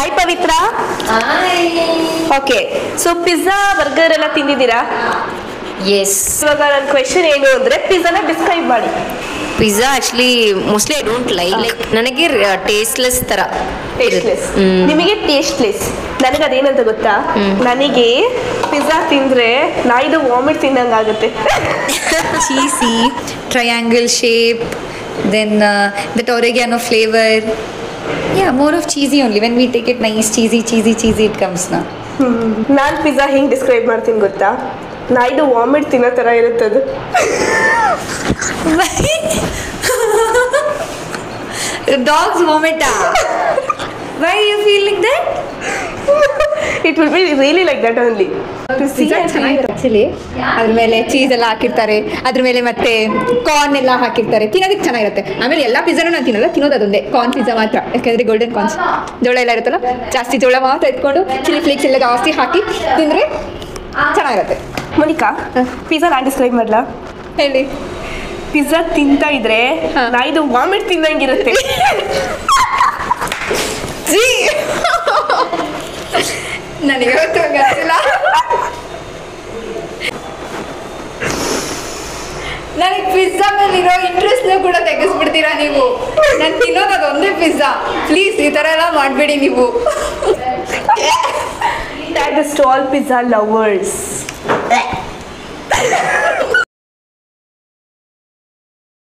Hi ಪವಿತ್ರ. Okay, so pizza burger ಎಲ್ಲ ತಿಂದಿದ್ದೀರಾ? S. ಇವಾಗ ನನ್ನ ಕ್ವೆಶನ್ ಏನು ಅಂದರೆ ಪಿಜ್ಜಾನ ಡಿಸ್ಕ್ರೈಬ್ ಮಾಡಿ. Pizza actually mostly I don't like ನನಗೆ ಟೇಸ್ಟ್ಲೆಸ್ ಥರ. ಟೇಸ್ಟ್ಲೆಸ್, ನಿಮಗೆ ಟೇಸ್ಟ್ಲೆಸ್. ನನಗೆ ಅದೇನಂತ ಗೊತ್ತಾ, ನನಗೆ ಪಿಜ್ಜಾ ತಿಂದರೆ ನಾಯಿದು vomit ತಿನ್ನಂಗಾಗುತ್ತೆ. Cheesy, triangle shape, then that oregano flavor. Yeah, more of cheesy only. When we take it nice, cheesy it comes now. ನಾನು pizza ಹೆಂಗೆ ಡಿಸ್ಕ್ರೈಬ್ ಮಾಡ್ತೀನಿ ಗೊತ್ತಾ, ನಾಯಿದು ವಾಮಿಟ್ ತಿನ್ನೋ ಥರ ಇರುತ್ತದು. Dog's vomit. Why you feel like that? It will be really like that only. Actually ಅದ್ರ ಮೇಲೆ cheese ಎಲ್ಲ ಹಾಕಿರ್ತಾರೆ, ಅದ್ರ ಮೇಲೆ ಮತ್ತೆ ಕಾರ್ನ್ ಎಲ್ಲ ಹಾಕಿರ್ತಾರೆ, ತಿನ್ನೋದಕ್ಕೆ ಚೆನ್ನಾಗಿರುತ್ತೆ. ಆಮೇಲೆ ಎಲ್ಲ ಪಿಜ್ಜಾನು ನಾನು ತಿನ್ನೋದು ಅದೊಂದೇ ಕಾರ್ನ್ ಪಿಜ್ಜಾ ಮಾತ್ರ. ಯಾಕಂದ್ರೆ ಗೋಲ್ಡನ್ ಕಾರ್ನ್ಸ್ ಜೋಳ ಎಲ್ಲ ಇರುತ್ತಲ್ಲ, ಜಾಸ್ತಿ ಜೋಳ ಮಾತ್ರ ಎತ್ಕೊಂಡು ಚಿಲ್ಲಿ ಫ್ಲೇಕ್ಸ್ ಎಲ್ಲ ಜಾಸ್ತಿ ಹಾಕಿ ತಿಂದರೆ ಚೆನ್ನಾಗಿರುತ್ತೆ. ಮೋನಿಕಾ, ಪಿಜ್ಜಾ ನಾನು ಡಿಸ್ಕ್ರೈಬ್ ಮಾಡಲಾ? ಹೇಳಿ. ಪಿಜ್ಜಾ ತಿಂತಾ ಇದ್ರೆ ನಾಯಿದು ವಾಮಿಟ್ ತಿನ್ನಂಗಿರುತ್ತೆ. ನನಗೆ ಗೊತ್ತಿಲ್ಲ. ನನಗೆ ಪಿಜ್ಜಾ ಮೇಲಿರೋ ಇಂಟ್ರೆಸ್ಟ್ನ ಕೂಡ ತೆಗೆಸ್ಬಿಡ್ತೀರಾ ನೀವು. ನಾನು ತಿನ್ನೋದು ಅದೊಂದೇ ಪಿಜ್ಜಾ. ಪ್ಲೀಸ್ ಈ ಥರ ಎಲ್ಲ ಮಾಡಬೇಡಿ ನೀವು. That is to all pizza lovers.